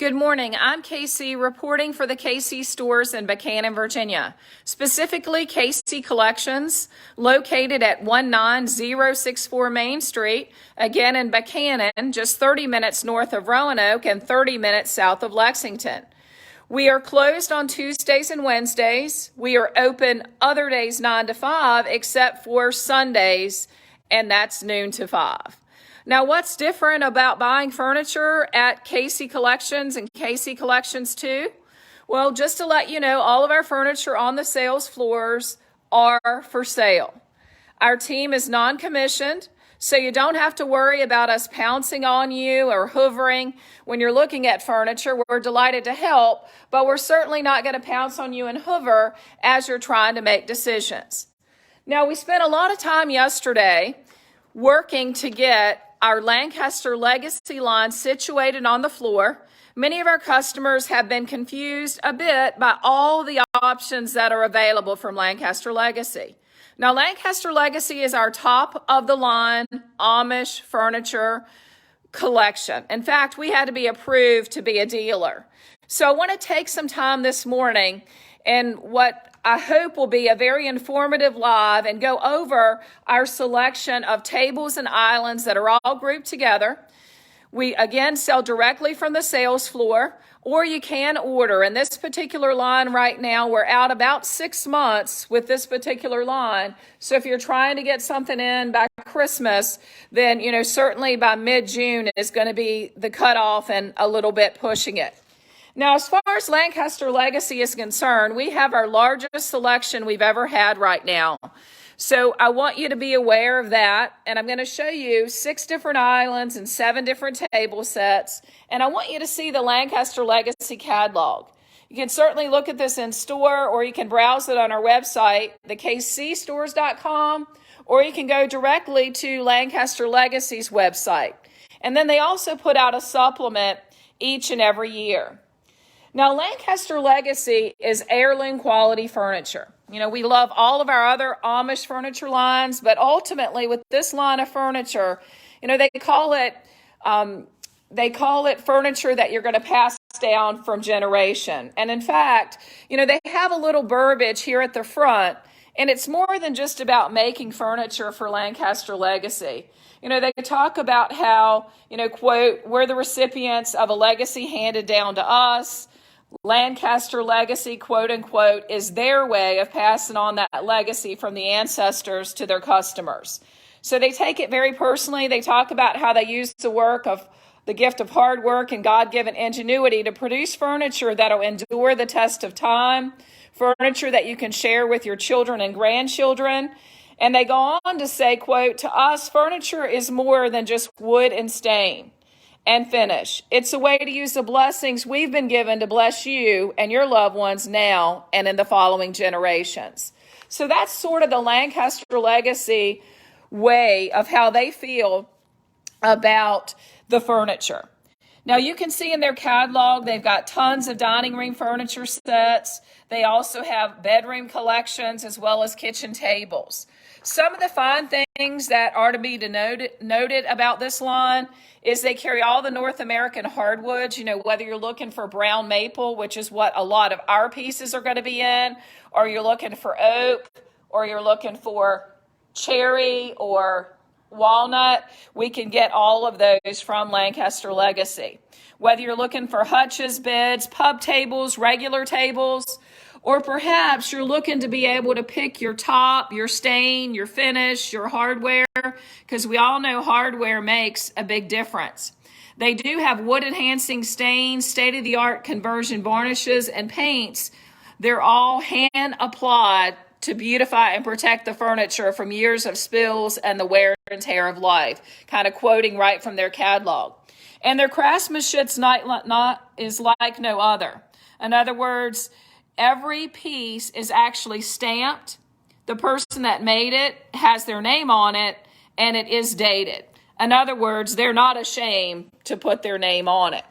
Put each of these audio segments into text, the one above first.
Good morning. I'm Casey reporting for the KC stores in Buchanan, Virginia, specifically KC Collections, located at 19064 Main Street, again in Buchanan, just 30 minutes north of Roanoke and 30 minutes south of Lexington. We are closed on Tuesdays and Wednesdays. We are open other days 9 to 5, except for Sundays, and that's noon to 5. Now, what's different about buying furniture at KC Collections and KC Collections 2? Well, just to let you know, all of our furniture on the sales floors are for sale. Our team is non-commissioned, so you don't have to worry about us pouncing on you or hoovering when you're looking at furniture. We're delighted to help, but we're certainly not going to pounce on you and hoover as you're trying to make decisions. Now, we spent a lot of time yesterday working to get our Lancaster Legacy line situated on the floor. Many of our customers have been confused a bit by all the options that are available from Lancaster Legacy. Now, Lancaster Legacy is our top of the line Amish furniture collection. In fact, we had to be approved to be a dealer. So I want to take some time this morning and what I hope will be a very informative live and go over our selection of tables and islands that are all grouped together. We, again, sell directly from the sales floor, or you can order. In this particular line right now, we're out about 6 months with this particular line. So if you're trying to get something in by Christmas, then, certainly by mid-June is going to be the cutoff and a little bit pushing it. Now, as far as Lancaster Legacy is concerned, we have our largest selection we've ever had right now. So I want you to be aware of that. And I'm going to show you 6 different islands and 7 different table sets. And I want you to see the Lancaster Legacy catalog. You can certainly look at this in store, or you can browse it on our website, thekcstores.com, or you can go directly to Lancaster Legacy's website. And then they also put out a supplement each and every year. Now, Lancaster Legacy is heirloom quality furniture. We love all of our other Amish furniture lines, but ultimately with this line of furniture, they call it furniture that you're going to pass down from generation. And in fact, they have a little verbiage here at the front, and it's more than just about making furniture for Lancaster Legacy. They talk about how, quote, we're the recipients of a legacy handed down to us. Lancaster Legacy, quote unquote, is their way of passing on that legacy from the ancestors to their customers. So they take it very personally. They talk about how they use the gift of hard work and God-given ingenuity to produce furniture that'll endure the test of time, furniture that you can share with your children and grandchildren. And they go on to say, quote, to us, furniture is more than just wood and stain and finish. It's a way to use the blessings we've been given to bless you and your loved ones now and in the following generations. So that's sort of the Lancaster Legacy way of how they feel about the furniture. Now, you can see in their catalog, they've got tons of dining room furniture sets. They also have bedroom collections as well as kitchen tables. Some of the fine things that are to be noted about this line is they carry all the North American hardwoods, whether you're looking for brown maple, which is what a lot of our pieces are going to be in, or you're looking for oak, or you're looking for cherry or walnut, we can get all of those from Lancaster Legacy. Whether you're looking for hutches, beds, pub tables, regular tables, or perhaps you're looking to be able to pick your top, your stain, your finish, your hardware, because we all know hardware makes a big difference. They do have wood-enhancing stains, state-of-the-art conversion varnishes, and paints. They're all hand-applied to beautify and protect the furniture from years of spills and the wear and tear of life, kind of quoting right from their catalog. And their craftsmanship is like no other. In other words, every piece is actually stamped. The person that made it has their name on it, and it is dated. In other words, they're not ashamed to put their name on it.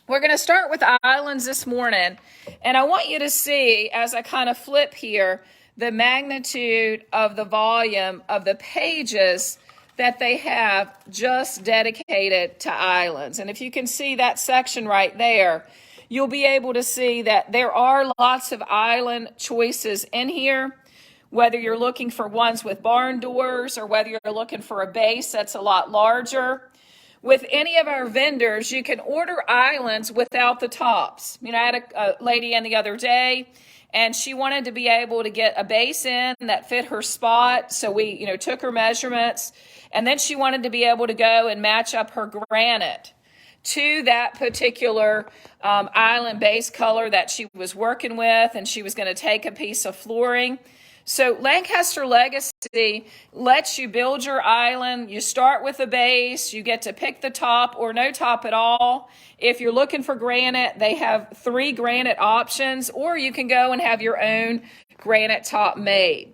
We're going to start with islands this morning, and I want you to see, as I kind of flip here, the magnitude of the volume of the pages that they have just dedicated to islands. And if you can see that section right there, you'll be able to see that there are lots of island choices in here, whether you're looking for ones with barn doors or whether you're looking for a base that's a lot larger. With any of our vendors, you can order islands without the tops. You know, I had a lady in the other day, and she wanted to be able to get a base in that fit her spot. So we, took her measurements, and then she wanted to be able to go and match up her granite to that particular island base color that she was working with, and she was going to take a piece of flooring. So Lancaster Legacy lets you build your island. You start with a base. You get to pick the top or no top at all. If you're looking for granite, they have 3 granite options, or you can go and have your own granite top made.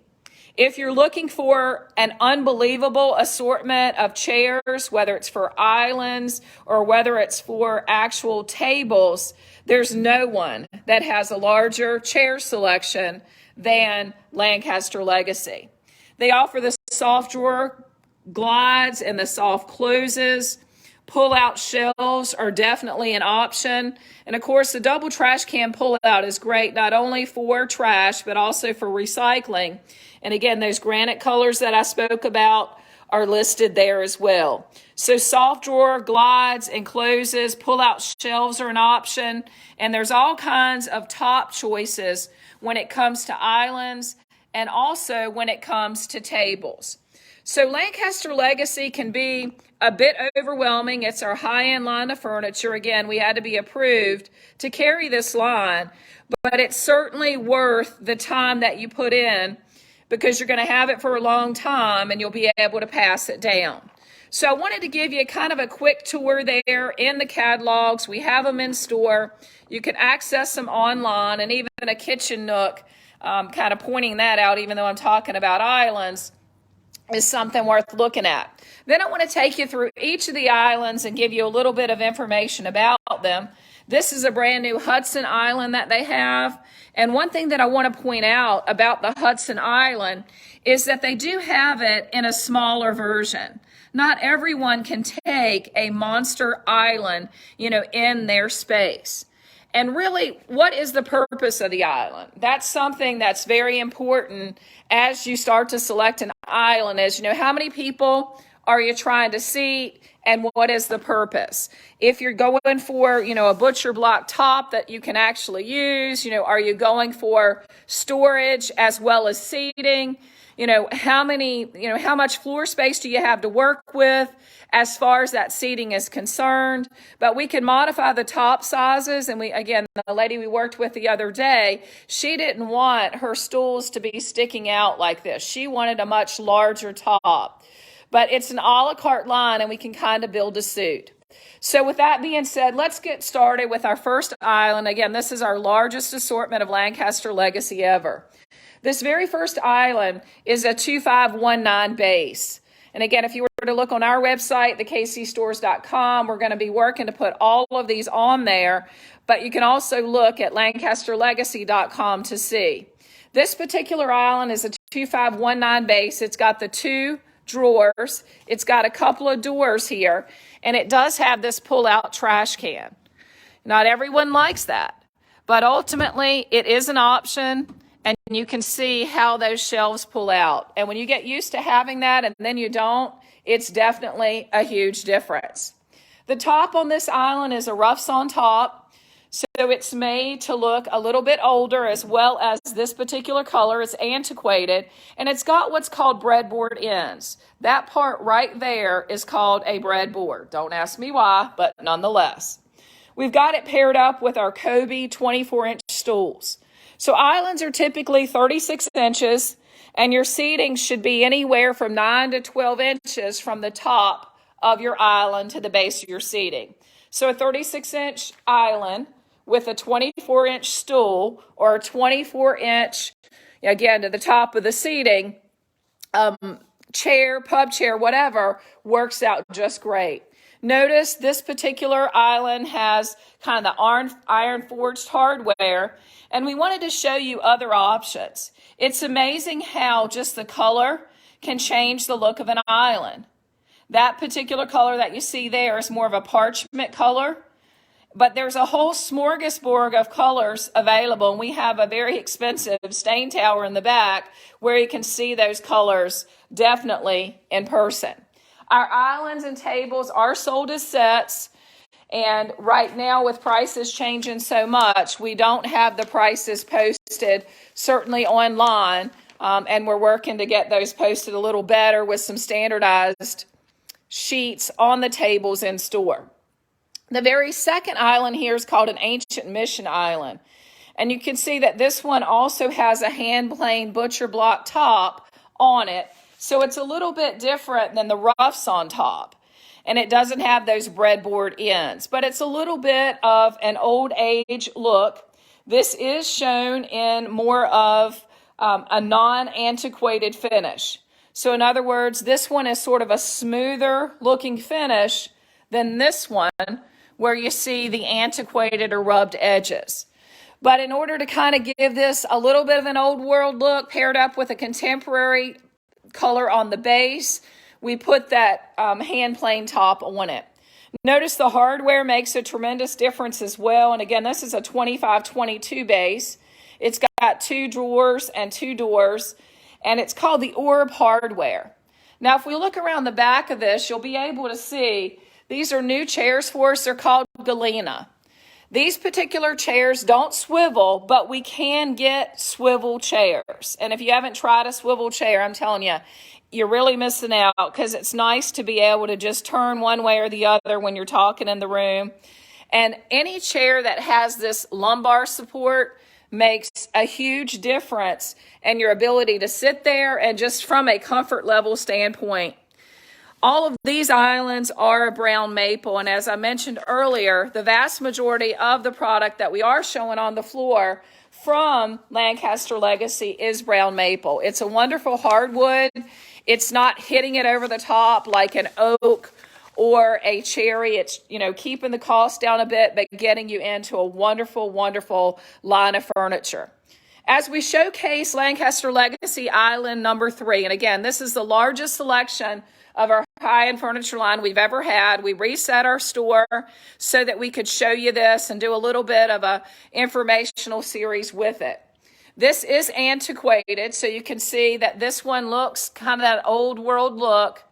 If you're looking for an unbelievable assortment of chairs, whether it's for islands or whether it's for actual tables, there's no one that has a larger chair selection than Lancaster Legacy. They offer the soft drawer glides and the soft closes. Pull-out shelves are definitely an option. And of course, the double trash can pull-out is great, not only for trash, but also for recycling. And again, those granite colors that I spoke about are listed there as well. So soft drawer glides and closes, pull-out shelves are an option. And there's all kinds of top choices when it comes to islands and also when it comes to tables. So Lancaster Legacy can be a bit overwhelming. It's our high-end line of furniture. Again, we had to be approved to carry this line, but it's certainly worth the time that you put in because you're going to have it for a long time and you'll be able to pass it down. So I wanted to give you kind of a quick tour there in the catalogs. We have them in store. You can access them online, and even a kitchen nook, kind of pointing that out, even though I'm talking about islands, is something worth looking at. Then I want to take you through each of the islands and give you a little bit of information about them. This is a brand new Hudson Island that they have. And one thing that I want to point out about the Hudson Island is that they do have it in a smaller version. Not everyone can take a monster island, in their space. And really, what is the purpose of the island? That's something that's very important as you start to select an island, is, how many people are you trying to seat and what is the purpose? If you're going for, a butcher block top that you can actually use, are you going for storage as well as seating? How much floor space do you have to work with as far as that seating is concerned? But we can modify the top sizes. And the lady we worked with the other day, she didn't want her stools to be sticking out like this. She wanted a much larger top. But it's an a la carte line, and we can kind of build a suit. So with that being said, let's get started with our first island. Again, this is our largest assortment of Lancaster Legacy ever. This very first island is a 2519 base. And again, if you were to look on our website, thekcstores.com, we're going to be working to put all of these on there. But you can also look at lancasterlegacy.com to see. This particular island is a 2519 base. It's got the 2 drawers. It's got a couple of doors here. And it does have this pull-out trash can. Not everyone likes that. But ultimately, it is an option. And you can see how those shelves pull out. And when you get used to having that and then you don't, it's definitely a huge difference. The top on this island is a rough sawn top. So it's made to look a little bit older, as well as this particular color. It's antiquated. And it's got what's called breadboard ends. That part right there is called a breadboard. Don't ask me why, but nonetheless. We've got it paired up with our Kobe 24-inch stools. So islands are typically 36 inches, and your seating should be anywhere from 9 to 12 inches from the top of your island to the base of your seating. So a 36-inch island with a 24-inch stool, or a 24-inch, again, to the top of the seating, chair, pub chair, whatever, works out just great. Notice this particular island has kind of the iron forged hardware, and we wanted to show you other options. It's amazing how just the color can change the look of an island. That particular color that you see there is more of a parchment color, but there's a whole smorgasbord of colors available, and we have a very expensive stain tower in the back where you can see those colors definitely in person. Our islands and tables are sold as sets, and right now with prices changing so much, we don't have the prices posted certainly online, and we're working to get those posted a little better with some standardized sheets on the tables in store. The very second island here is called an Ancient Mission Island. And you can see that this one also has a hand-planed butcher block top on it. So it's a little bit different than the roughs on top. And it doesn't have those breadboard ends. But it's a little bit of an old age look. This is shown in more of a non-antiquated finish. So in other words, this one is sort of a smoother looking finish than this one where you see the antiquated or rubbed edges. But in order to kind of give this a little bit of an old world look paired up with a contemporary color on the base, we put that hand plane top on it. Notice the hardware makes a tremendous difference as well. And again, this is a 25-22 base. It's got 2 drawers and 2 doors. And it's called the Orb hardware. Now, if we look around the back of this, you'll be able to see these are new chairs for us. They're called Galena. These particular chairs don't swivel, but we can get swivel chairs. And if you haven't tried a swivel chair, I'm telling you, you're really missing out, because it's nice to be able to just turn one way or the other when you're talking in the room. And any chair that has this lumbar support makes a huge difference in your ability to sit there and just from a comfort level standpoint. All of these islands are a brown maple, and as I mentioned earlier, the vast majority of the product that we are showing on the floor from Lancaster Legacy is brown maple. It's a wonderful hardwood. It's not hitting it over the top like an oak or a cherry. It's, keeping the cost down a bit, but getting you into a wonderful, wonderful line of furniture. As we showcase Lancaster Legacy Island number 3, and again, this is the largest selection of our high-end furniture line we've ever had. We reset our store so that we could show you this and do a little bit of a informational series with it. This is antiquated, so you can see that this one looks kind of that old world look,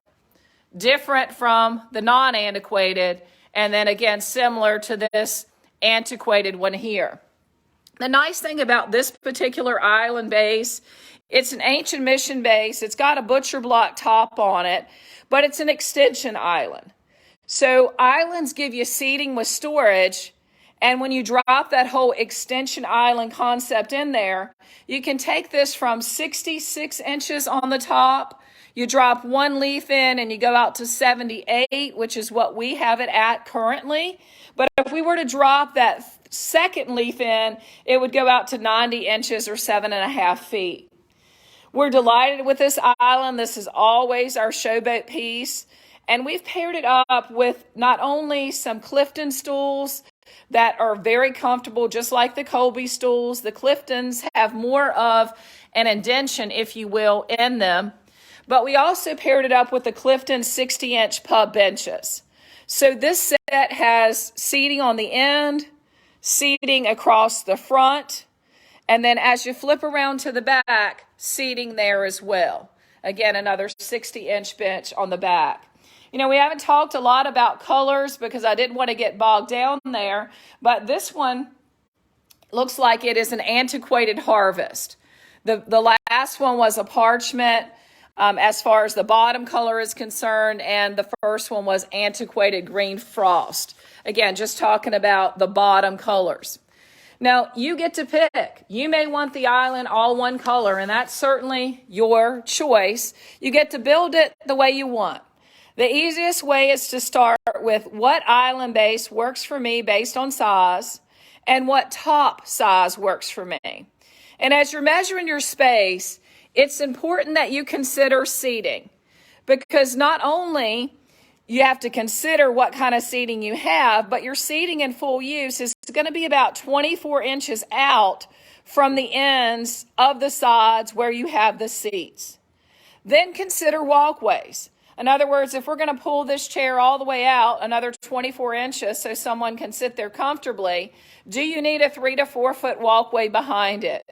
different from the non-antiquated, and then again similar to this antiquated one here. The nice thing about this particular island base, it's an Ancient Mission base. It's got a butcher block top on it, but it's an extension island. So islands give you seating with storage, and when you drop that whole extension island concept in there, you can take this from 66 inches on the top. You drop 1 leaf in and you go out to 78, which is what we have it at currently. But if we were to drop that second leaf in, it would go out to 90 inches or 7.5 feet. We're delighted with this island. This is always our showboat piece. And we've paired it up with not only some Clifton stools that are very comfortable, just like the Colby stools. The Cliftons have more of an indention, if you will, in them. But we also paired it up with the Clifton 60-inch pub benches. So this set has seating on the end, seating across the front, and then as you flip around to the back, seating there as well. Again, another 60-inch bench on the back. We haven't talked a lot about colors because I didn't want to get bogged down there, but this one looks like it is an antiquated harvest. The last one was a parchment as far as the bottom color is concerned, and the first one was antiquated green frost. Again, just talking about the bottom colors. Now, you get to pick. You may want the island all one color, and that's certainly your choice. You get to build it the way you want. The easiest way is to start with what island base works for me based on size and what top size works for me. And as you're measuring your space, it's important that you consider seating, because not only you have to consider what kind of seating you have, but your seating in full use is going to be about 24 inches out from the ends of the sides where you have the seats. Then consider walkways. In other words, if we're going to pull this chair all the way out another 24 inches so someone can sit there comfortably, do you need a 3 to 4 foot walkway behind it?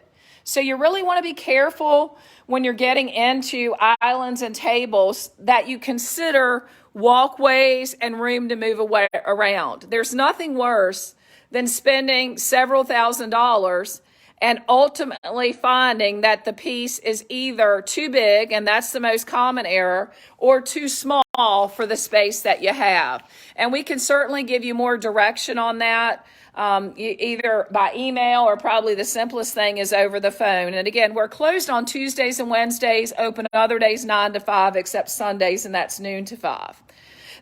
So you really want to be careful when you're getting into islands and tables that you consider walkways and room to move away around. There's nothing worse than spending several $1,000s and ultimately finding that the piece is either too big, and that's the most common error, or too small for the space that you have. And we can certainly give you more direction on that, either by email, or probably the simplest thing is over the phone. And again, we're closed on Tuesdays and Wednesdays, open other days 9 to 5, except Sundays, and that's noon to 5.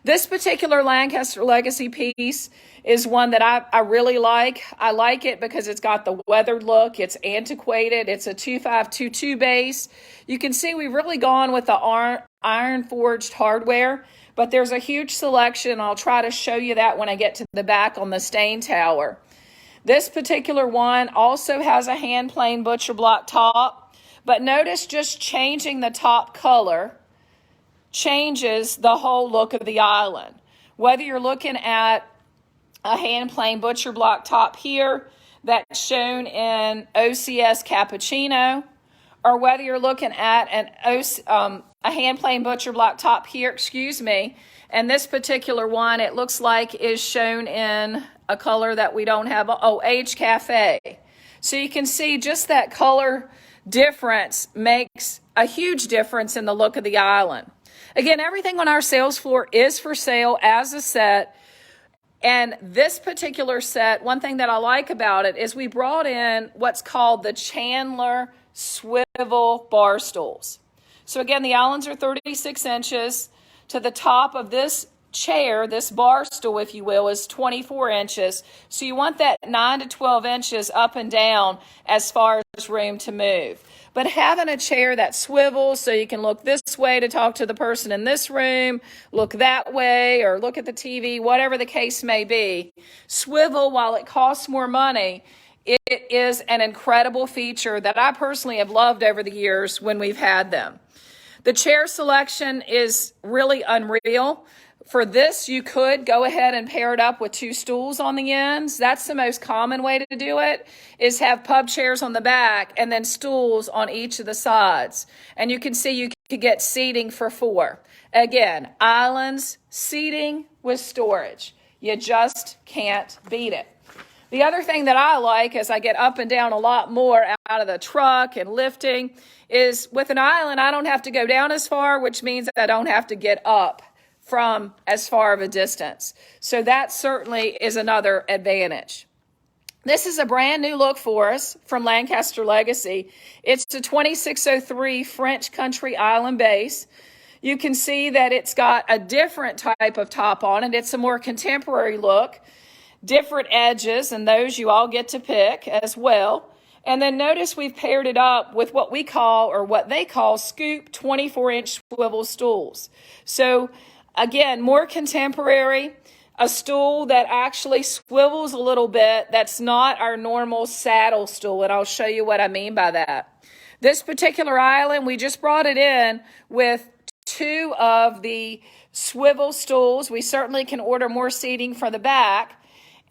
This particular Lancaster Legacy piece is one that I really like. I like it because it's got the weathered look. It's antiquated. It's a 2522 base. You can see we've really gone with the iron forged hardware, but there's a huge selection. I'll try to show you that when I get to the back on the stain tower. This particular one also has a hand plane butcher block top, but notice just changing the top color changes the whole look of the island. Whether you're looking at a hand plane butcher block top here that's shown in OCS cappuccino, or whether you're looking at a hand plane butcher block top here, and this particular one, it looks like is shown in a color that we don't have, Age Cafe. So you can see just that color difference makes a huge difference in the look of the island. Again, everything on our sales floor is for sale as a set. And this particular set, one thing that I like about it is we brought in what's called the Chandler swivel bar stools. So again, the islands are 36 inches. To the top of this chair, this bar stool, if you will, is 24 inches. So you want that 9 to 12 inches up and down as far as room to move. But having a chair that swivels so you can look this way to talk to the person in this room, look that way, or look at the TV, whatever the case may be. Swivel, while it costs more money, it is an incredible feature that I personally have loved over the years when we've had them. The chair selection is really unreal. For this, you could go ahead and pair it up with 2 stools on the ends. That's the most common way to do it, is have pub chairs on the back and then stools on each of the sides. And you can see you could get seating for 4. Again, islands, seating with storage. You just can't beat it. The other thing that I like as I get up and down a lot more out of the truck and lifting is with an island, I don't have to go down as far, which means I don't have to get up from as far of a distance. So that certainly is another advantage. This is a brand new look for us from Lancaster Legacy. It's a 2603 French country island base. You can see that it's got a different type of top on it. It's a more contemporary look, different edges, and those you all get to pick as well. And then notice we've paired it up with what we call, or what they call, scoop 24-inch swivel stools. So again, more contemporary, a stool that actually swivels a little bit. That's not our normal saddle stool, and I'll show you what I mean by that. This particular island, we just brought it in with 2 of the swivel stools. We certainly can order more seating for the back.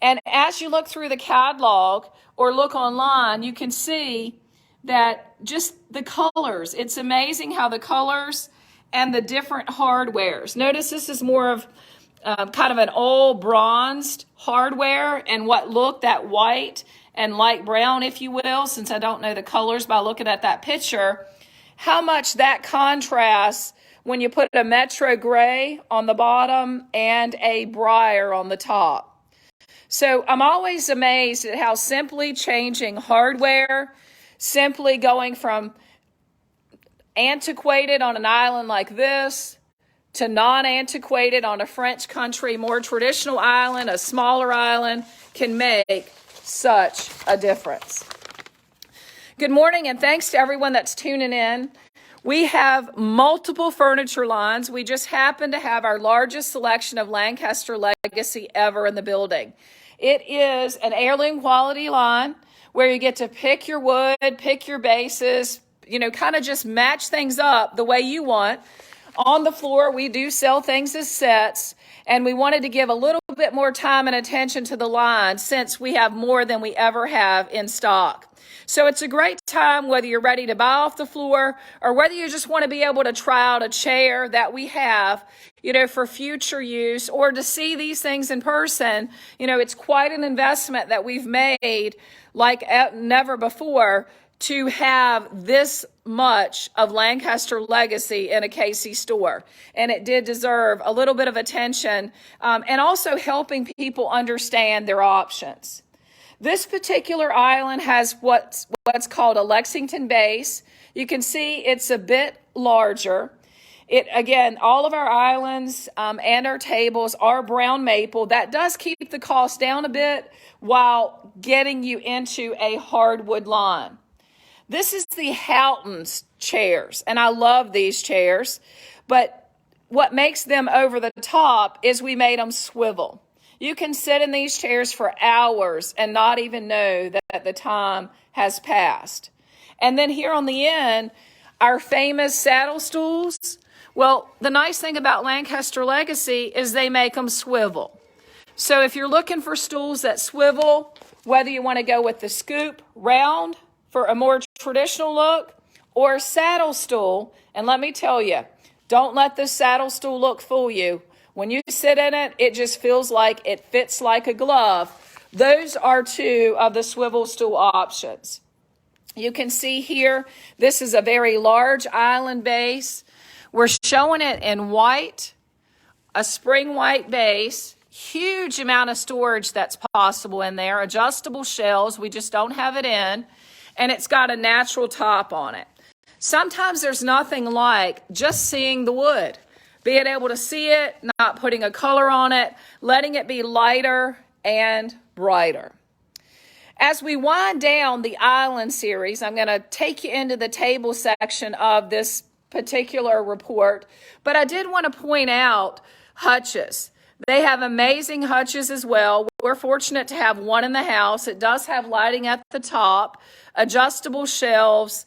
And as you look through the catalog or look online, you can see that just the colors, it's amazing how the colors and the different hardwares. Notice this is more of kind of an old bronzed hardware, and what look that white and light brown, if you will, since I don't know the colors by looking at that picture, how much that contrasts when you put a Metro Gray on the bottom and a Briar on the top. So I'm always amazed at how simply changing hardware, simply going from antiquated on an island like this to non-antiquated on a French country, more traditional island, a smaller island, can make such a difference. Good morning, and thanks to everyone that's tuning in. We have multiple furniture lines. We just happen to have our largest selection of Lancaster Legacy ever in the building. It is an heirloom quality line where you get to pick your wood, pick your bases, kind of just match things up the way you want. On the floor, we do sell things as sets, and we wanted to give a little bit more time and attention to the line since we have more than we ever have in stock. So it's a great time whether you're ready to buy off the floor or whether you just want to be able to try out a chair that we have, for future use, or to see these things in person. It's quite an investment that we've made like never before to have this much of Lancaster legacy in a KC store. And it did deserve a little bit of attention, and also helping people understand their options. This particular island has what's called a Lexington base. You can see it's a bit larger. Again, all of our islands and our tables are brown maple. That does keep the cost down a bit while getting you into a hardwood line. This is the Houghton's chairs, and I love these chairs, but what makes them over the top is we made them swivel. You can sit in these chairs for hours and not even know that the time has passed. And then here on the end, our famous saddle stools. Well, the nice thing about Lancaster Legacy is they make them swivel. So if you're looking for stools that swivel, whether you want to go with the scoop round for a more traditional look, or saddle stool, and let me tell you, don't let the saddle stool look fool you. When you sit in it, it just feels like it fits like a glove. Those are two of the swivel stool options. You can see here, this is a very large island base. We're showing it in white, a spring white base, huge amount of storage that's possible in there, adjustable shelves, we just don't have it in, and it's got a natural top on it. Sometimes there's nothing like just seeing the wood, being able to see it, not putting a color on it, letting it be lighter and brighter. As we wind down the island series, I'm going to take you into the table section of this particular report, but I did want to point out hutches. They have amazing hutches as well. We're fortunate to have one in the house. It does have lighting at the top, adjustable shelves.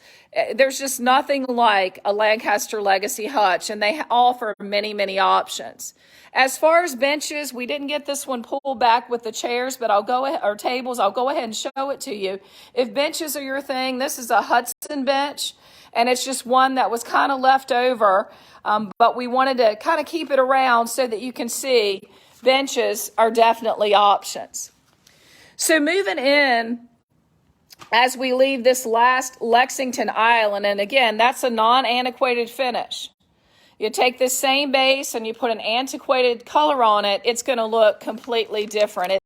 There's just nothing like a Lancaster Legacy hutch, and they offer many, many options. As far as benches, we didn't get this one pulled back with the chairs, but or tables, I'll go ahead and show it to you. If benches are your thing, this is a Hudson bench, and it's just one that was kind of left over, but we wanted to kind of keep it around so that you can see benches are definitely options. So moving in, as we leave this last Lexington island, and again, that's a non-antiquated finish. You take this same base and you put an antiquated color on it, it's going to look completely different.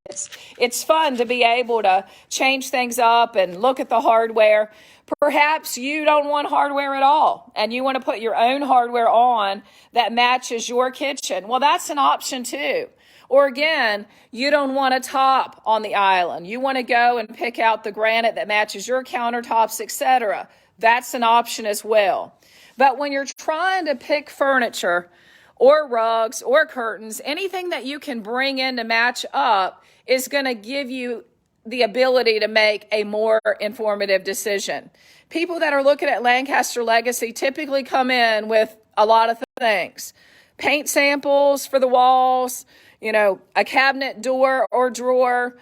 It's fun to be able to change things up and look at the hardware. Perhaps you don't want hardware at all and you want to put your own hardware on that matches your kitchen. Well, that's an option too. Or again, you don't want a top on the island. You want to go and pick out the granite that matches your countertops, etc. That's an option as well. But when you're trying to pick furniture or rugs or curtains, anything that you can bring in to match up is going to give you the ability to make a more informative decision. People that are looking at Lancaster Legacy typically come in with a lot of things. Paint samples for the walls, a cabinet door or drawer,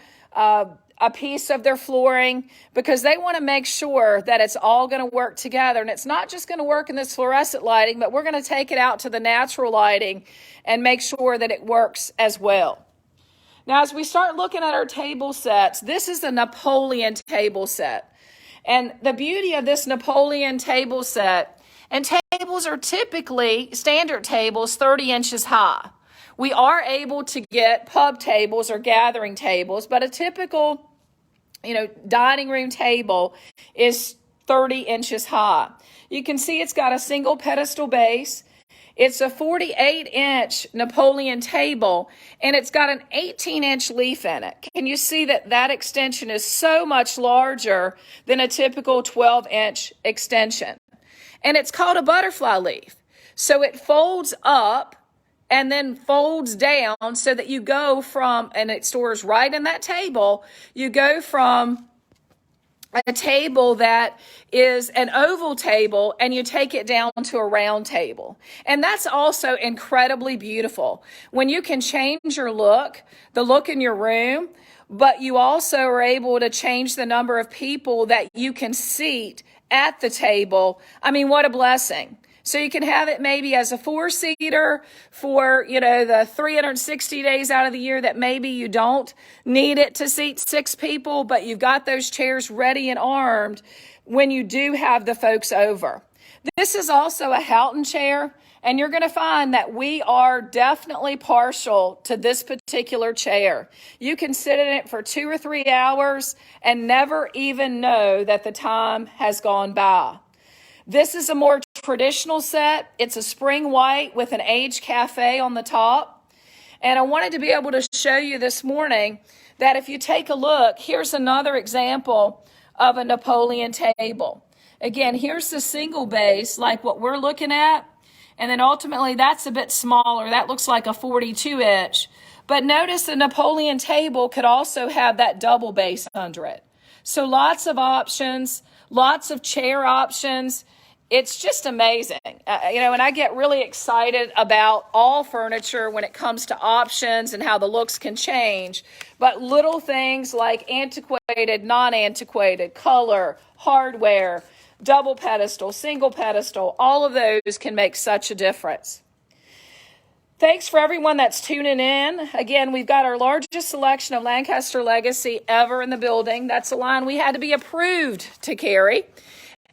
a piece of their flooring, because they want to make sure that it's all going to work together. And it's not just going to work in this fluorescent lighting, but we're going to take it out to the natural lighting and make sure that it works as well. Now, as we start looking at our table sets, this is a Napoleon table set. And the beauty of this Napoleon table set, and tables are typically, standard tables, 30 inches high. We are able to get pub tables or gathering tables, but a typical, dining room table is 30 inches high. You can see it's got a single pedestal base. It's a 48-inch Napoleon table, and it's got an 18-inch leaf in it. Can you see that extension is so much larger than a typical 12-inch extension? And it's called a butterfly leaf. So it folds up and then folds down so that you go from, and it stores right in that table, you go from a table that is an oval table and you take it down to a round table. And that's also incredibly beautiful. When you can change your look, the look in your room, but you also are able to change the number of people that you can seat at the table. I mean, what a blessing. So you can have it maybe as a 4-seater for, the 360 days out of the year that maybe you don't need it to seat 6 people, but you've got those chairs ready and armed when you do have the folks over. This is also a Houghton chair, and you're going to find that we are definitely partial to this particular chair. You can sit in it for 2 or 3 hours and never even know that the time has gone by. This is a more traditional set. It's a spring white with an aged cafe on the top. And I wanted to be able to show you this morning that if you take a look, here's another example of a Napoleon table. Again, here's the single base, like what we're looking at. And then ultimately, that's a bit smaller. That looks like a 42-inch. But notice the Napoleon table could also have that double base under it. So lots of options, lots of chair options. It's just amazing. And I get really excited about all furniture when it comes to options and how the looks can change. But little things like antiquated, non-antiquated, color, hardware, double pedestal, single pedestal, all of those can make such a difference. Thanks for everyone that's tuning in. Again, we've got our largest selection of Lancaster Legacy ever in the building. That's a line we had to be approved to carry.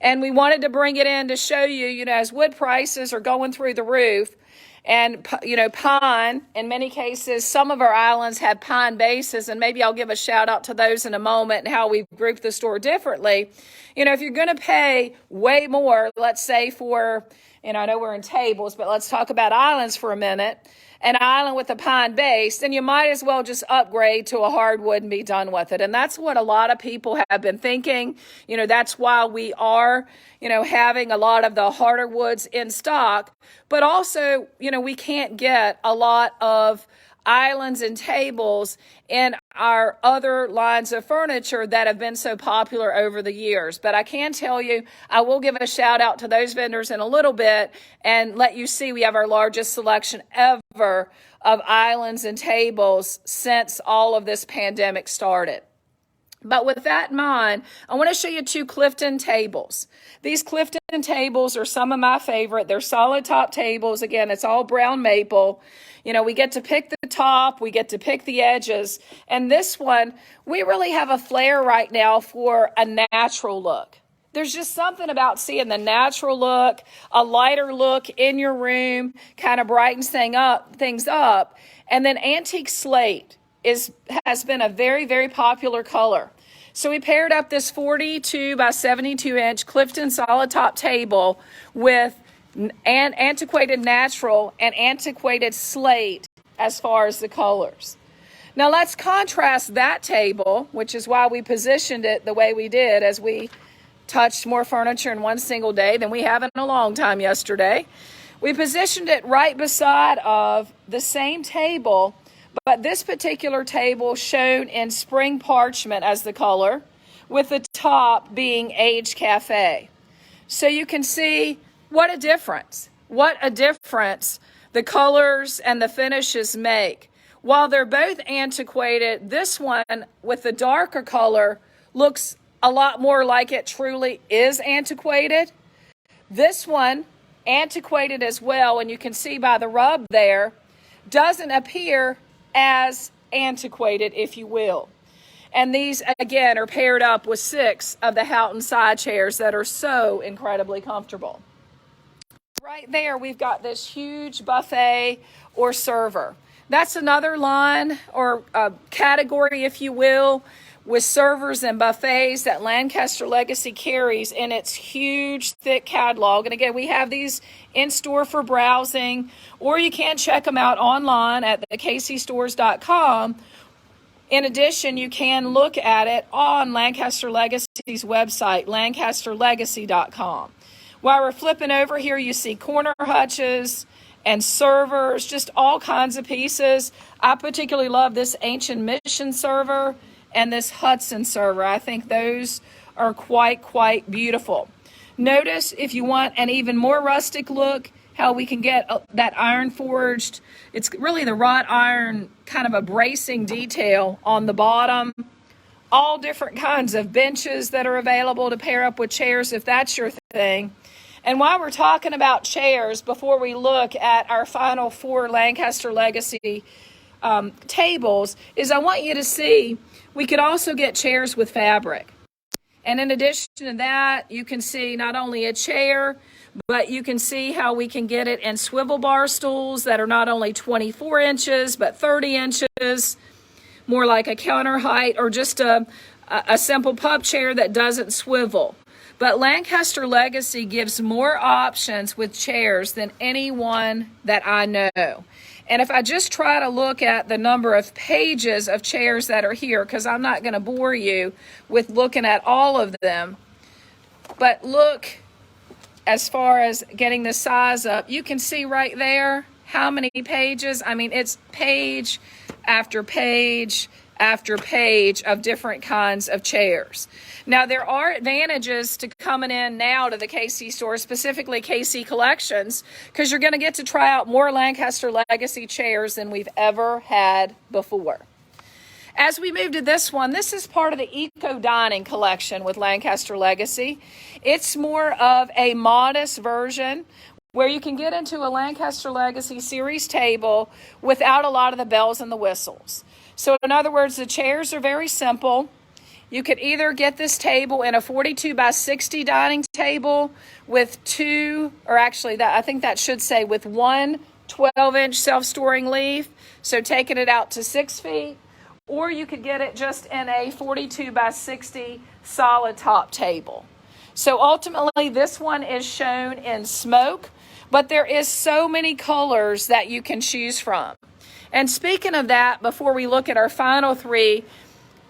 And we wanted to bring it in to show you, as wood prices are going through the roof, and, pine, in many cases, some of our islands have pine bases, and maybe I'll give a shout out to those in a moment and how we've grouped the store differently. If you're going to pay way more, let's say for, I know we're in tables, but let's talk about islands for a minute, an island with a pine base, then you might as well just upgrade to a hardwood and be done with it. And that's what a lot of people have been thinking. That's why we are, having a lot of the harder woods in stock. But also, we can't get a lot of islands and tables in our other lines of furniture that have been so popular over the years. But I can tell you, I will give a shout out to those vendors in a little bit and let you see we have our largest selection ever of islands and tables since all of this pandemic started. But with that in mind, I want to show you 2 Clifton tables. These Clifton tables are some of my favorite. They're solid top tables. Again, it's all brown maple. We get to pick the top, we get to pick the edges. And this one, we really have a flair right now for a natural look. There's just something about seeing the natural look, a lighter look in your room, kind of brightens things up. And then antique slate has been a very, very popular color. So we paired up this 42 by 72 inch Clifton solid top table with an antiquated natural and antiquated slate as far as the colors. Now let's contrast that table, which is why we positioned it the way we did, as we touched more furniture in one single day than we have in a long time yesterday. We positioned it right beside of the same table, but this particular table shown in spring parchment as the color, with the top being aged cafe. So you can see what a difference the colors and the finishes make. While they're both antiquated, this one with the darker color looks a lot more like it truly is antiquated. This one, antiquated as well, and you can see by the rub there, doesn't appear as antiquated, if you will. And these, again, are paired up with 6 of the Houghton side chairs that are so incredibly comfortable. Right there, we've got this huge buffet or server. That's another line or category, if you will, with servers and buffets that Lancaster Legacy carries in its huge, thick catalog. And again, we have these in store for browsing, or you can check them out online at thekcstores.com. In addition, you can look at it on Lancaster Legacy's website, lancasterlegacy.com. While we're flipping over here, you see corner hutches and servers, just all kinds of pieces. I particularly love this Ancient Mission server and this Hudson server. I think those are quite beautiful. Notice, if you want an even more rustic look, how we can get that iron forged. It's really the wrought iron kind of a bracing detail on the bottom. All different kinds of benches that are available to pair up with chairs if that's your thing. And while we're talking about chairs, before we look at our final 4 Lancaster Legacy tables, is I want you to see we could also get chairs with fabric. And in addition to that, you can see not only a chair, but you can see how we can get it in swivel bar stools that are not only 24 inches, but 30 inches, more like a counter height, or just a simple pub chair that doesn't swivel. But Lancaster Legacy gives more options with chairs than anyone that I know. And if I just try to look at the number of pages of chairs that are here, because I'm not going to bore you with looking at all of them, but look, as far as getting the size up, you can see right there how many pages. I mean, it's page after page after page of different kinds of chairs. Now, there are advantages to coming in now to the KC store, specifically KC Collections, because you're going to get to try out more Lancaster Legacy chairs than we've ever had before. As we move to this one, this is part of the Eco Dining collection with Lancaster Legacy. It's more of a modest version where you can get into a Lancaster Legacy series table without a lot of the bells and the whistles. So in other words, the chairs are very simple. You could either get this table in a 42 by 60 dining table with I think that should say with one 12-inch self-storing leaf, so taking it out to 6 feet, or you could get it just in a 42 by 60 solid top table. So ultimately, this one is shown in smoke, but there is so many colors that you can choose from. And speaking of that, before we look at our final 3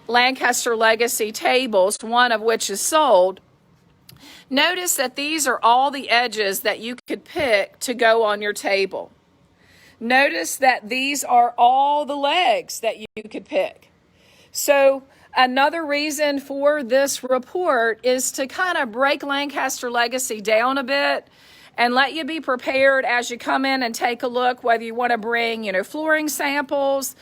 Lancaster Legacy tables, one of which is sold, notice that these are all the edges that you could pick to go on your table. Notice that these are all the legs that you could pick. So another reason for this report is to kind of break Lancaster Legacy down a bit and let you be prepared as you come in and take a look, whether you want to bring, flooring samples,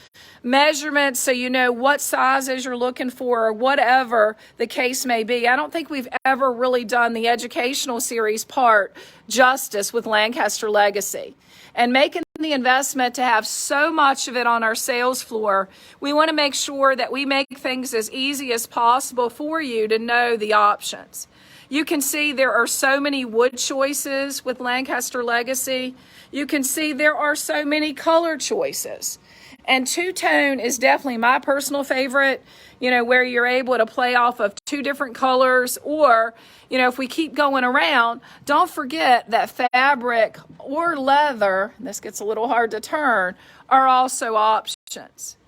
measurements, so you know what sizes you're looking for, or whatever the case may be. I don't think we've ever really done the educational series part justice with Lancaster Legacy. And making the investment to have so much of it on our sales floor, we want to make sure that we make things as easy as possible for you to know the options. You can see there are so many wood choices with Lancaster Legacy. You can see there are so many color choices. And two-tone is definitely my personal favorite, where you're able to play off of 2 different colors. Or, if we keep going around, don't forget that fabric or leather, this gets a little hard to turn, are also options.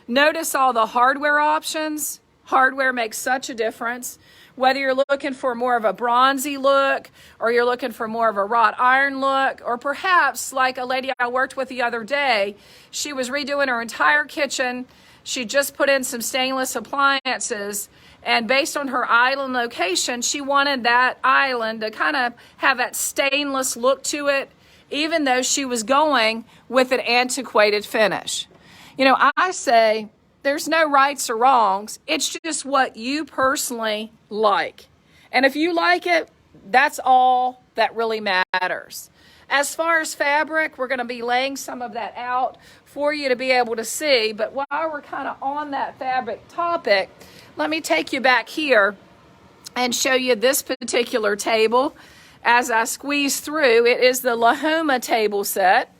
Notice all the hardware options. Hardware makes such a difference. Whether you're looking for more of a bronzy look, or you're looking for more of a wrought iron look, or perhaps like a lady I worked with the other day, she was redoing her entire kitchen. She just put in some stainless appliances, and based on her island location, she wanted that island to kind of have that stainless look to it, even though she was going with an antiquated finish. I say, there's no rights or wrongs. It's just what you personally like. And if you like it, that's all that really matters. As far as fabric, we're going to be laying some of that out for you to be able to see. But while we're kind of on that fabric topic, let me take you back here and show you this particular table. As I squeeze through, it is the Lahoma table set.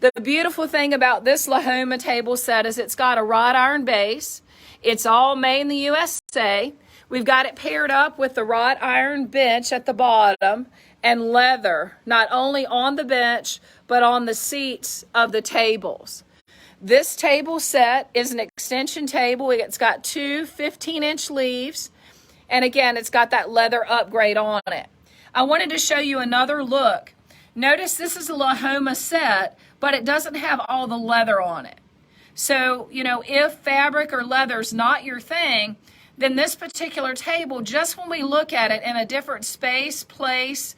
The beautiful thing about this Lahoma table set is it's got a wrought iron base. It's all made in the USA. We've got it paired up with the wrought iron bench at the bottom and leather, not only on the bench, but on the seats of the tables. This table set is an extension table. It's got 2 15-inch leaves. And again, it's got that leather upgrade on it. I wanted to show you another look. Notice this is a Lahoma set, but it doesn't have all the leather on it. So, if fabric or leather's not your thing, then this particular table, just when we look at it in a different space, place,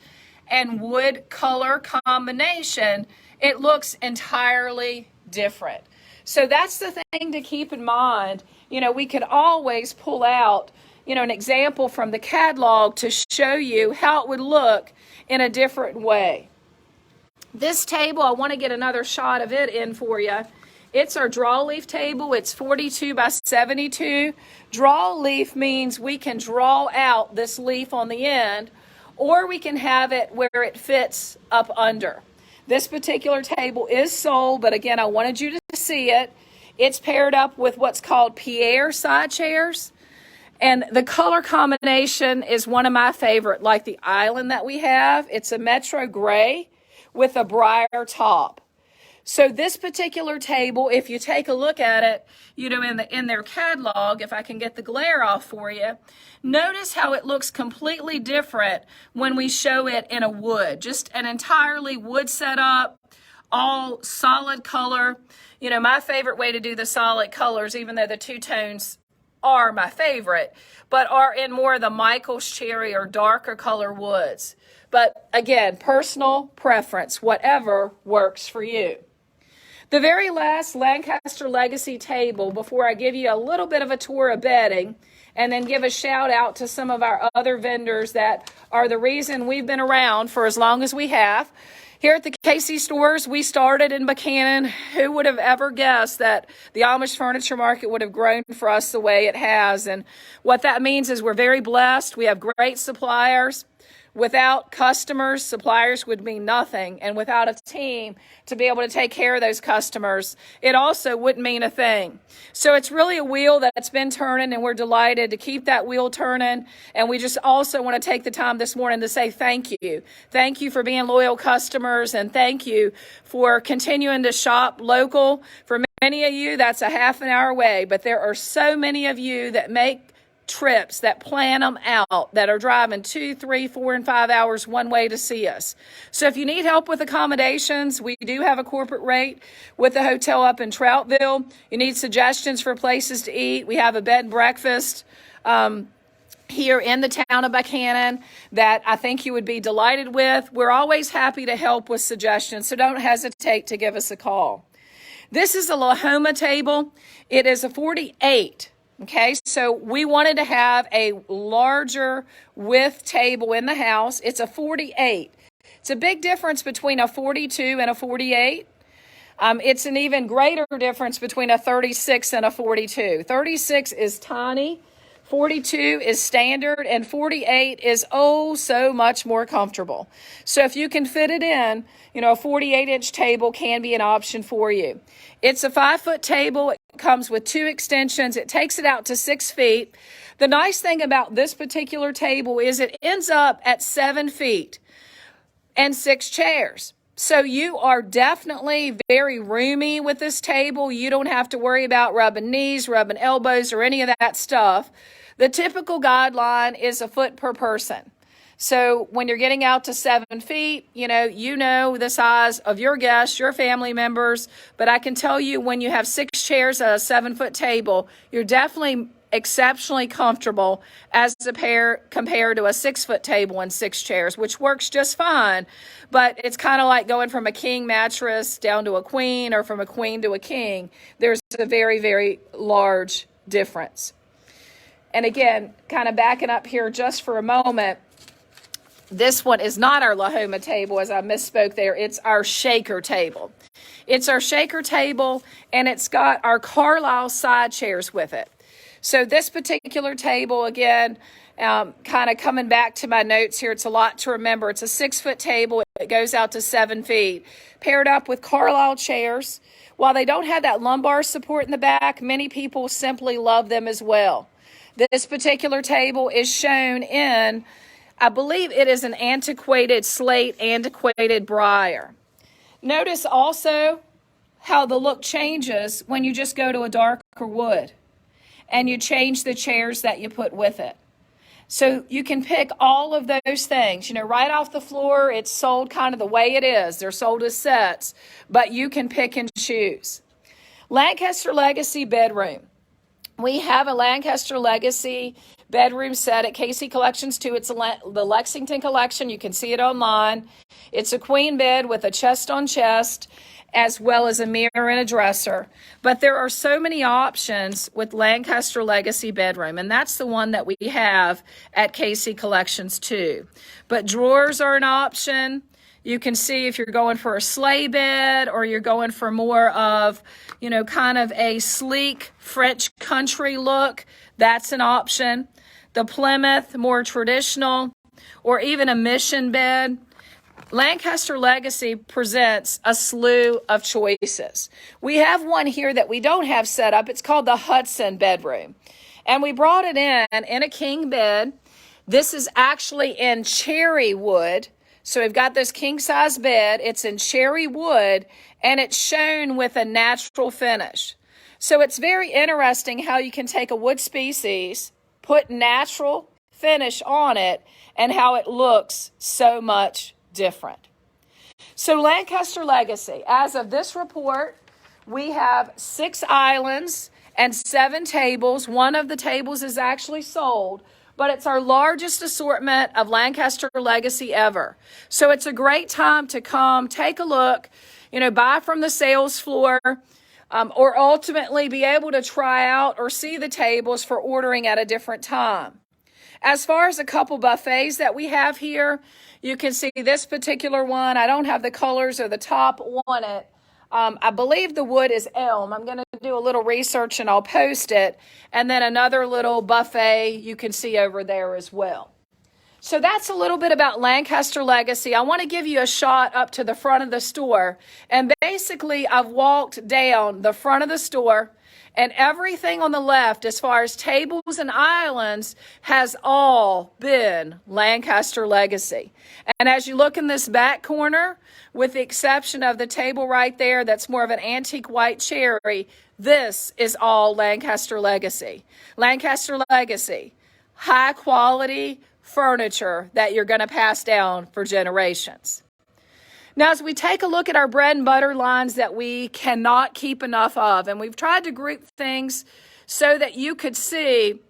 and wood color combination, it looks entirely different. So that's the thing to keep in mind. You know, we could always pull out, you know, an example from the catalog to show you how it would look in a different way. This table, I want to get another shot of it in for you. It's our draw leaf table. It's 42 by 72. Draw leaf means we can draw out this leaf on the end, or we can have it where it fits up under. This particular table is sold, but again, I wanted you to see it. It's paired up with what's called Pierre side chairs. And the color combination is one of my favorite, like the island that we have. It's a metro gray with a briar top. So this particular table, if you take a look at it, you know, in their catalog, if I can get the glare off for you, notice how it looks completely different when we show it in a wood. Just an entirely wood setup, all solid color. You know, my favorite way to do the solid colors, even though the two tones are my favorite, but are in more of the Michael's cherry or darker color woods. But again, personal preference, whatever works for you. The very last Lancaster Legacy table, before I give you a little bit of a tour of bedding, and then give a shout out to some of our other vendors that are the reason we've been around for as long as we have. Here at the KC Stores, we started in Buchanan. Who would have ever guessed that the Amish furniture market would have grown for us the way it has? And what that means is we're very blessed. We have great suppliers. Without customers, suppliers would mean nothing. And without a team to be able to take care of those customers, it also wouldn't mean a thing. So it's really a wheel that's been turning, and we're delighted to keep that wheel turning. And we just also want to take the time this morning to say thank you. Thank you for being loyal customers, and thank you for continuing to shop local. For many of you, that's a half an hour away, but there are so many of you that make trips, that plan them out, that are driving 2, 3, 4, and 5 hours one way to see us. So if you need help with accommodations, we do have a corporate rate with the hotel up in Troutville. You need suggestions for places to eat, we have a bed and breakfast here in the town of Buchanan that I think you would be delighted with. We're always happy to help with suggestions, so don't hesitate to give us a call. This is a Lahoma table. It is a 48. Okay, so we wanted to have a larger width table in the house. It's a 48. It's a big difference between a 42 and a 48. It's an even greater difference between a 36 and a 42. 36 is tiny, 42 is standard, and 48 is oh so much more comfortable. So if you can fit it in, you know, a 48-inch table can be an option for you. It's a 5-foot table. It comes with 2 extensions. It takes it out to 6 feet. The nice thing about this particular table is it ends up at 7 feet and 6 chairs. So you are definitely very roomy with this table. You don't have to worry about rubbing knees, rubbing elbows, or any of that stuff. The typical guideline is a foot per person. So when you're getting out to 7 feet, you know the size of your guests, your family members. But I can tell you when you have 6 chairs at a 7-foot table, you're definitely exceptionally comfortable as compared to a 6-foot table and 6 chairs, which works just fine. But it's kind of like going from a king mattress down to a queen, or from a queen to a king. There's a very, very large difference. And again, kind of backing up here just for a moment, this one is not our Lahoma table, as I misspoke there. It's our shaker table. It's our shaker table, and it's got our Carlisle side chairs with it. So this particular table, again, kind of coming back to my notes here, it's a lot to remember. It's a 6-foot table. It goes out to 7 feet, paired up with Carlisle chairs. While they don't have that lumbar support in the back, many people simply love them as well. This particular table is shown in, I believe it is an antiquated slate, antiquated briar. Notice also how the look changes when you just go to a darker wood and you change the chairs that you put with it. So you can pick all of those things. Right off the floor, it's sold kind of the way it is. They're sold as sets, but you can pick and choose. Lancaster Legacy bedroom. We have a Lancaster Legacy bedroom set at KC Collections too. It's the Lexington collection. You can see it online. It's a queen bed with a chest on chest, as well as a mirror and a dresser. But there are so many options with Lancaster Legacy bedroom, and that's the one that we have at KC Collections too. But drawers are an option. You can see if you're going for a sleigh bed or you're going for more of, kind of a sleek French country look, that's an option. The Plymouth, more traditional, or even a mission bed. Lancaster Legacy presents a slew of choices. We have one here that we don't have set up. It's called the Hudson bedroom. And we brought it in a king bed. This is actually in cherry wood. So we've got this king size bed. It's in cherry wood and it's shown with a natural finish. So it's very interesting how you can take a wood species, put natural finish on it, and how it looks so much different. So Lancaster Legacy, as of this report, we have 6 islands and 7 tables. One of the tables is actually sold, but it's our largest assortment of Lancaster Legacy ever. So it's a great time to come, take a look, buy from the sales floor, or ultimately be able to try out or see the tables for ordering at a different time. As far as a couple buffets that we have here, you can see this particular one. I don't have the colors or the top on it. I believe the wood is elm. I'm going to do a little research and I'll post it. And then another little buffet you can see over there as well. So that's a little bit about Lancaster Legacy. I want to give you a shot up to the front of the store. And basically, I've walked down the front of the store, and everything on the left, as far as tables and islands, has all been Lancaster Legacy. And as you look in this back corner, with the exception of the table right there that's more of an antique white cherry, this is all Lancaster Legacy. Lancaster Legacy, high quality furniture that you're going to pass down for generations. Now, as we take a look at our bread and butter lines that we cannot keep enough of, and we've tried to group things so that you could see,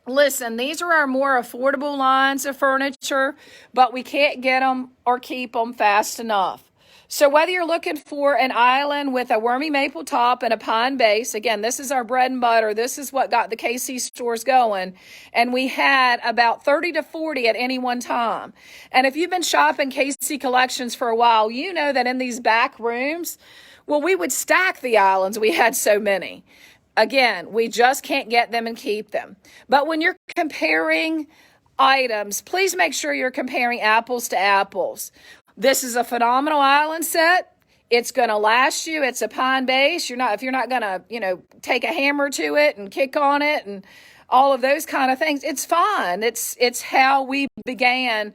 listen, these are our more affordable lines of furniture, but we can't get them or keep them fast enough. So whether you're looking for an island with a wormy maple top and a pine base, again, this is our bread and butter. This is what got the KC stores going. And we had about 30 to 40 at any one time. And if you've been shopping KC Collections for a while, you know that in these back rooms, well, we would stack the islands. We had so many. Again, we just can't get them and keep them. But when you're comparing items, please make sure you're comparing apples to apples. This is a phenomenal island set. It's going to last you. It's a pine base. If you're not going to, take a hammer to it and kick on it and all of those kind of things, it's fine. It's how we began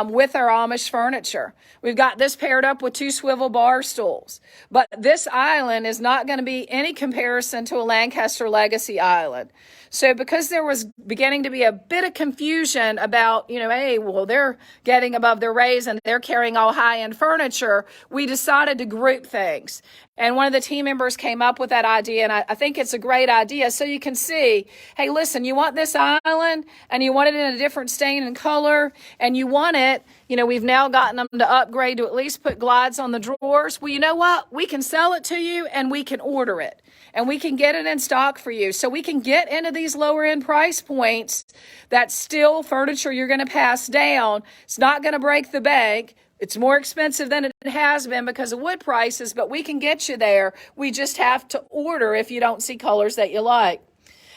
with our Amish furniture. We've got this paired up with 2 swivel bar stools. But this island is not going to be any comparison to a Lancaster Legacy island. So because there was beginning to be a bit of confusion about, hey, well, they're getting above their raise and they're carrying all high-end furniture, we decided to group things. And one of the team members came up with that idea, and I think it's a great idea. So you can see, hey, listen, you want this island, and you want it in a different stain and color, and you want it, we've now gotten them to upgrade to at least put glides on the drawers. Well, you know what? We can sell it to you, and we can order it. And we can get it in stock for you. So we can get into these lower end price points. That's still furniture you're going to pass down. It's not going to break the bank. It's more expensive than it has been because of wood prices, but we can get you there. We just have to order if you don't see colors that you like.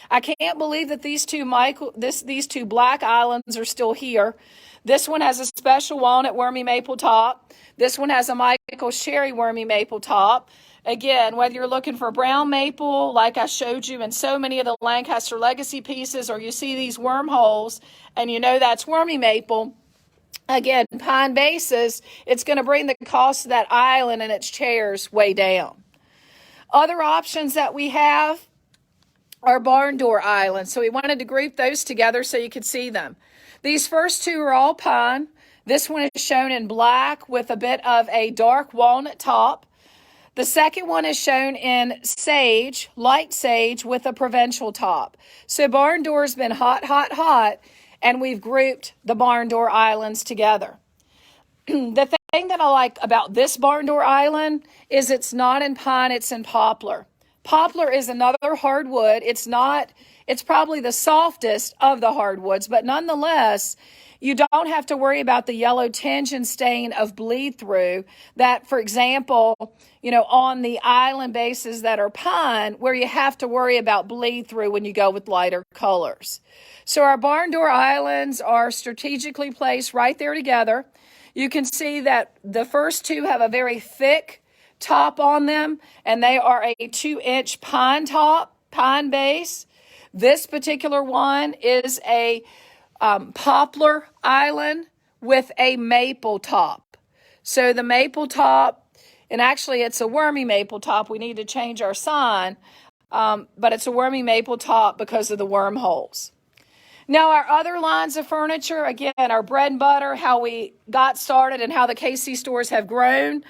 I can't believe that these two black islands are still here. This one has a special walnut wormy maple top. This one has a Michael's cherry wormy maple top. Again, whether you're looking for brown maple, like I showed you in so many of the Lancaster Legacy pieces, or you see these wormholes and that's wormy maple, again, pine bases, it's going to bring the cost of that island and its chairs way down. Other options that we have are barn door islands. So we wanted to group those together so you could see them. These first 2 are all pine. This one is shown in black with a bit of a dark walnut top. The second one is shown in sage, light sage with a provincial top. So barn door's been hot, hot, hot, and we've grouped the barn door islands together. The thing that I like about this barn door island is it's not in pine, it's in poplar. Poplar is another hardwood. It's probably the softest of the hardwoods, but nonetheless, you don't have to worry about the yellow tinge and stain of bleed through that, for example, on the island bases that are pine, where you have to worry about bleed through when you go with lighter colors. So our barn door islands are strategically placed right there together. You can see that the first two have a very thick top on them, and they are a 2-inch pine top, pine base. This particular one is a poplar island with a maple top. So the maple top, and actually it's a wormy maple top. We need to change our sign, but it's a wormy maple top because of the wormholes. Now, our other lines of furniture, again, our bread and butter, how we got started and how the KC stores have grown.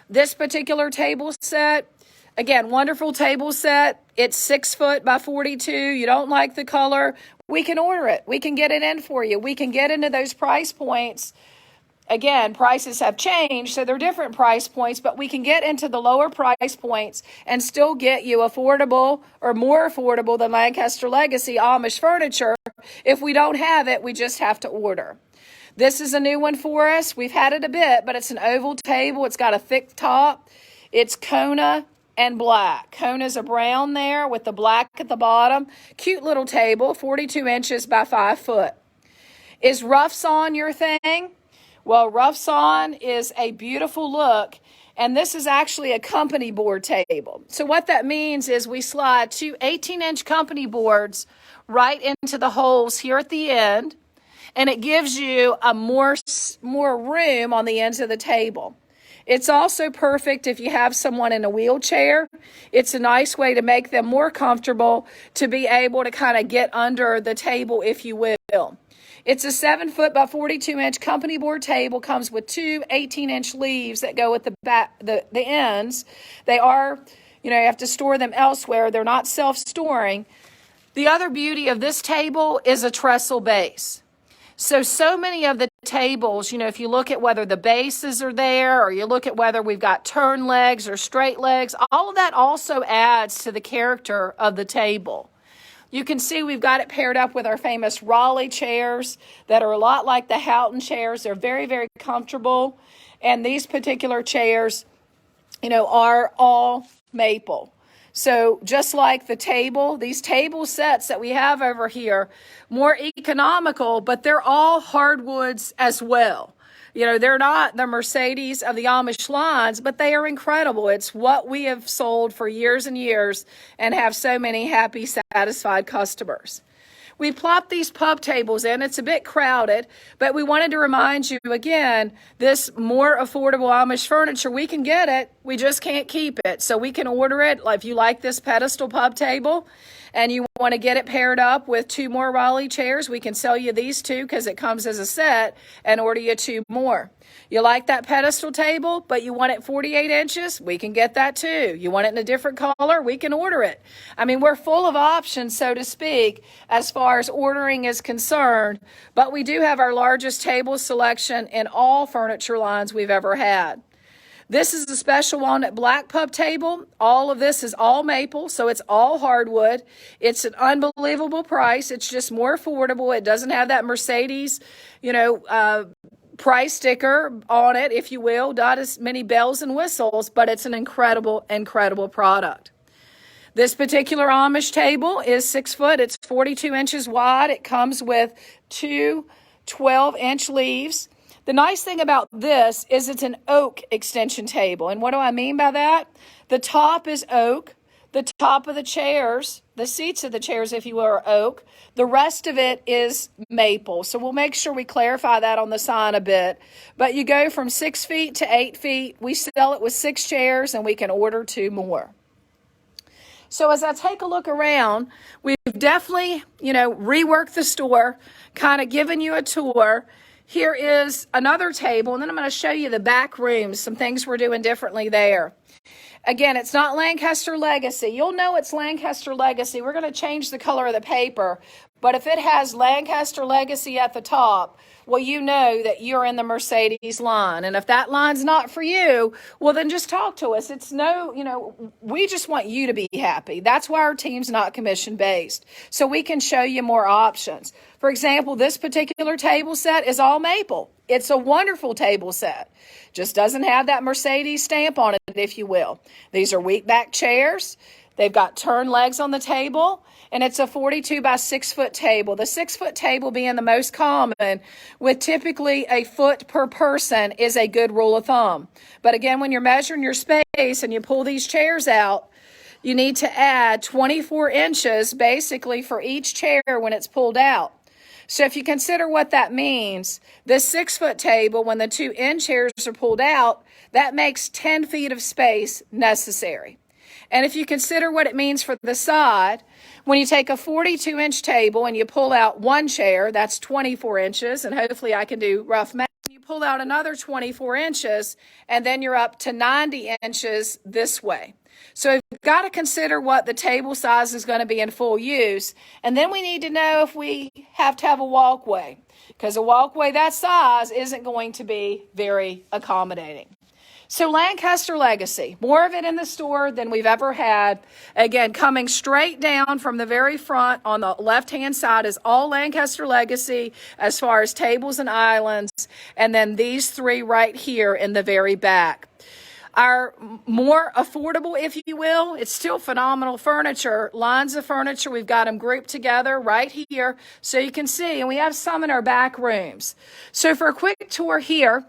This particular table set, again, wonderful table set. It's 6 foot by 42. You don't like the color, we can order it. We can get it in for you. We can get into those price points. Again, prices have changed, so they're different price points, but we can get into the lower price points and still get you affordable or more affordable than Lancaster Legacy Amish Furniture. If we don't have it, we just have to order. This is a new one for us. We've had it a bit, but it's an oval table. It's got a thick top. It's Kona and black. Kona's a brown there with the black at the bottom. Cute little table, 42 inches by 5 foot. Is rough sawn your thing? Well, rough sawn is a beautiful look, and this is actually a company board table. So what that means is we slide two 18-inch company boards right into the holes here at the end, and it gives you a more room on the ends of the table. It's also perfect if you have someone in a wheelchair. It's a nice way to make them more comfortable to be able to kind of get under the table, if you will. It's a 7 foot by 42 inch company board table, comes with two 18-inch leaves that go at the back, the ends. They are, you have to store them elsewhere. They're not self-storing. The other beauty of this table is a trestle base. So many of the tables, if you look at whether the bases are there or you look at whether we've got turn legs or straight legs, all of that also adds to the character of the table. You can see we've got it paired up with our famous Raleigh chairs that are a lot like the Houghton chairs. They're very, very comfortable. And these particular chairs, are all maple. So just like the table, these table sets that we have over here, more economical, but they're all hardwoods as well. They're not the Mercedes of the Amish lines, but they are incredible. It's what we have sold for years and years and have so many happy, satisfied customers. We plopped these pub tables in. It's a bit crowded, but we wanted to remind you again, this more affordable Amish furniture, we can get it. We just can't keep it. So we can order it. If you like this pedestal pub table and you want to get it paired up with two more Raleigh chairs, we can sell you these two because it comes as a set and order you two more. You like that pedestal table, but you want it 48 inches? We can get that too. You want it in a different color? We can order it. We're full of options, so to speak, as far as ordering is concerned, but we do have our largest table selection in all furniture lines we've ever had. This is a special walnut black pub table. All of this is all maple, so it's all hardwood. It's an unbelievable price. It's just more affordable. It doesn't have that Mercedes, price sticker on it, if you will. Not as many bells and whistles, but it's an incredible, incredible product. This particular Amish table is 6 foot. It's 42 inches wide. It comes with two 12-inch leaves. The nice thing about this is it's an oak extension table. And what do I mean by that? The top is oak. The top of the chairs, the seats of the chairs, if you will, are oak. The rest of it is maple. So we'll make sure we clarify that on the sign a bit. But you go from 6 feet to 8 feet. We sell it with 6 chairs, and we can order 2 more. So as I take a look around, we've definitely, reworked the store, kind of given you a tour. Here is another table, and then I'm going to show you the back rooms, some things we're doing differently there. Again, it's not Lancaster Legacy. You'll know it's Lancaster Legacy. We're going to change the color of the paper. But if it has Lancaster Legacy at the top, well, you know that you're in the Mercedes line. And if that line's not for you, well, then just talk to us. It's we just want you to be happy. That's why our team's not commission based. So we can show you more options. For example, this particular table set is all maple. It's a wonderful table set. Just doesn't have that Mercedes stamp on it, if you will. These are weak back chairs. They've got turn legs on the table, and it's a 42 by 6 foot table. The 6 foot table being the most common, with typically a foot per person, is a good rule of thumb. But again, when you're measuring your space and you pull these chairs out, you need to add 24 inches basically for each chair when it's pulled out. So if you consider what that means, this 6 foot table, when the 2 end chairs are pulled out, that makes 10 feet of space necessary. And if you consider what it means for the side, when you take a 42 inch table and you pull out one chair, that's 24 inches, and hopefully I can do rough math. You pull out another 24 inches, and then you're up to 90 inches this way. So you've got to consider what the table size is going to be in full use. And then we need to know if we have to have a walkway, because a walkway that size isn't going to be very accommodating. So Lancaster Legacy, more of it in the store than we've ever had. Again, coming straight down from the very front on the left-hand side is all Lancaster Legacy as far as tables and islands, and then these three right here in the very back. Our more affordable, if you will, it's still phenomenal furniture, lines of furniture. We've got them grouped together right here so you can see, and we have some in our back rooms. So for a quick tour here,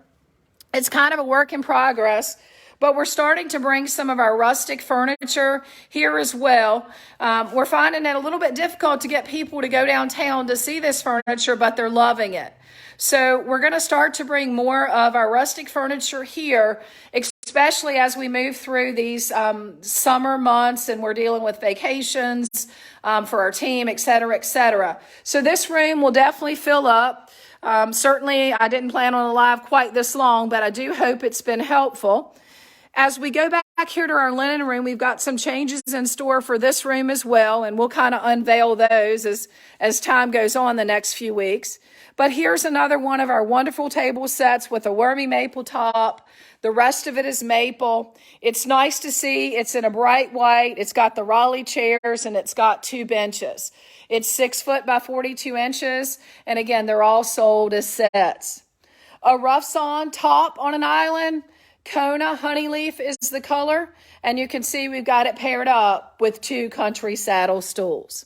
it's kind of a work in progress, but we're starting to bring some of our rustic furniture here as well. We're finding it a little bit difficult to get people to go downtown to see this furniture, but they're loving it. So we're going to start to bring more of our rustic furniture here, especially as we move through these summer months and we're dealing with vacations for our team, et cetera, et cetera. So this room will definitely fill up. Certainly, I didn't plan on a live quite this long, but I do hope it's been helpful. As we go back here to our linen room, we've got some changes in store for this room as well, and we'll kind of unveil those as time goes on the next few weeks. But here's another one of our wonderful table sets with a wormy maple top. The rest of it is maple. It's nice to see. It's in a bright white. It's got the Raleigh chairs, and it's got 2 benches. It's 6 foot by 42 inches. And again, they're all sold as sets. A rough sawn top on an island. Kona honey leaf is the color. And you can see we've got it paired up with 2 country saddle stools.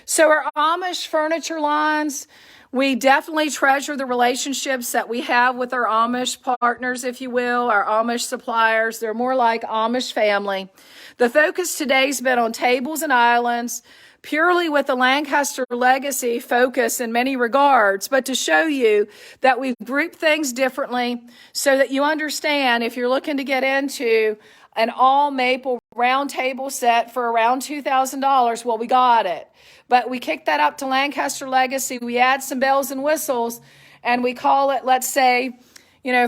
So our Amish furniture lines, we definitely treasure the relationships that we have with our Amish partners, if you will, our Amish suppliers. They're more like Amish family. The focus today's been on tables and islands, purely with the Lancaster Legacy focus in many regards, but to show you that we've grouped things differently so that you understand if you're looking to get into an all maple round table set for around $2,000, well, we got it. But we kick that up to Lancaster Legacy. We add some bells and whistles, and we call it, let's say,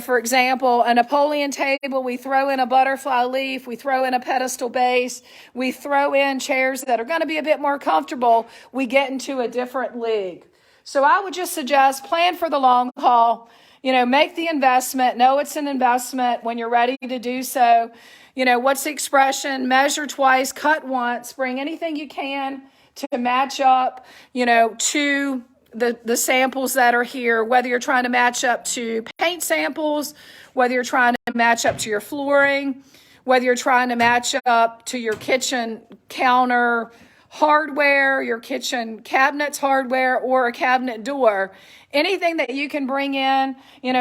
for example, a Napoleon table. We throw in a butterfly leaf. We throw in a pedestal base. We throw in chairs that are going to be a bit more comfortable. We get into a different league. So I would just suggest plan for the long haul. Make the investment. Know it's an investment when you're ready to do so. What's the expression? Measure twice, cut once. Bring anything you can to match up, to the samples that are here, whether you're trying to match up to paint samples, whether you're trying to match up to your flooring, whether you're trying to match up to your kitchen counter hardware, your kitchen cabinets hardware, or a cabinet door. Anything that you can bring in,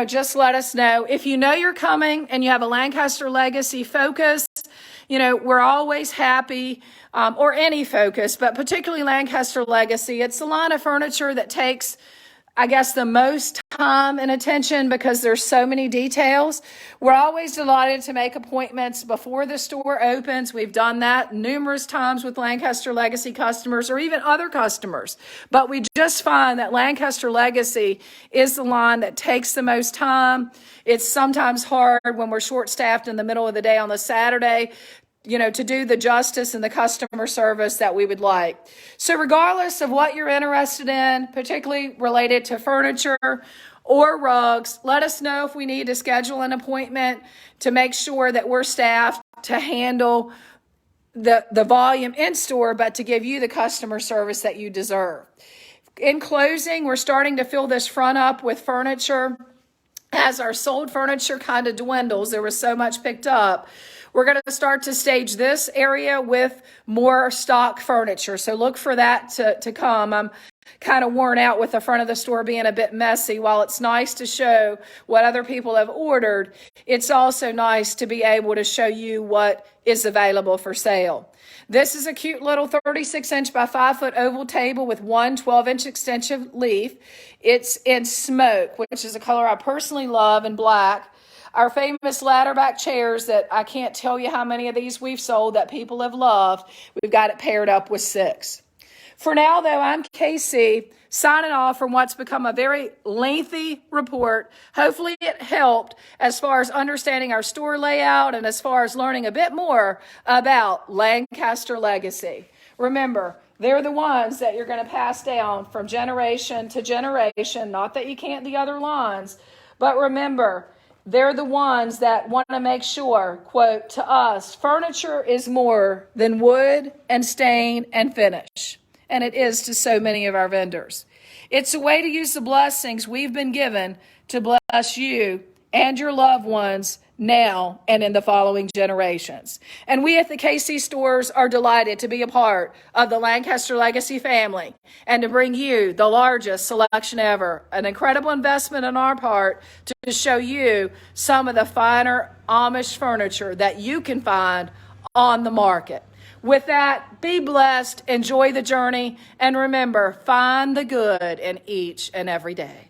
just let us know. If you know you're coming and you have a Lancaster Legacy focus, we're always happy, or any focus, but particularly Lancaster Legacy. It's a line of furniture that takes, I guess, the most time and attention because there's so many details. We're always delighted to make appointments before the store opens. We've done that numerous times with Lancaster Legacy customers or even other customers. But we just find that Lancaster Legacy is the line that takes the most time. It's sometimes hard when we're short-staffed in the middle of the day on the Saturday, to do the justice and the customer service that we would like. So regardless of what you're interested in, particularly related to furniture or rugs, let us know if we need to schedule an appointment to make sure that we're staffed to handle the volume in store, but to give you the customer service that you deserve. In closing, we're starting to fill this front up with furniture. As our sold furniture kind of dwindles, there was so much picked up. We're going to start to stage this area with more stock furniture. So look for that to come. I'm kind of worn out with the front of the store being a bit messy. While it's nice to show what other people have ordered, it's also nice to be able to show you what is available for sale. This is a cute little 36-inch by 5-foot oval table with one 12-inch extension leaf. It's in smoke, which is a color I personally love, and black. Our famous ladderback chairs that I can't tell you how many of these we've sold that people have loved. We've got it paired up with 6. For now, though, I'm Casey, signing off from what's become a very lengthy report. Hopefully it helped as far as understanding our store layout and as far as learning a bit more about Lancaster legacy. Remember, they're the ones that you're going to pass down from generation to generation. Not that you can't the other lines, but remember, they're the ones that want to make sure, quote, to us, furniture is more than wood and stain and finish. And it is to so many of our vendors. It's a way to use the blessings we've been given to bless you and your loved ones now and in the following generations. And we at the KC Stores are delighted to be a part of the Lancaster Legacy family and to bring you the largest selection ever. An incredible investment on our part to show you some of the finer Amish furniture that you can find on the market. With that, be blessed, enjoy the journey, and remember, find the good in each and every day.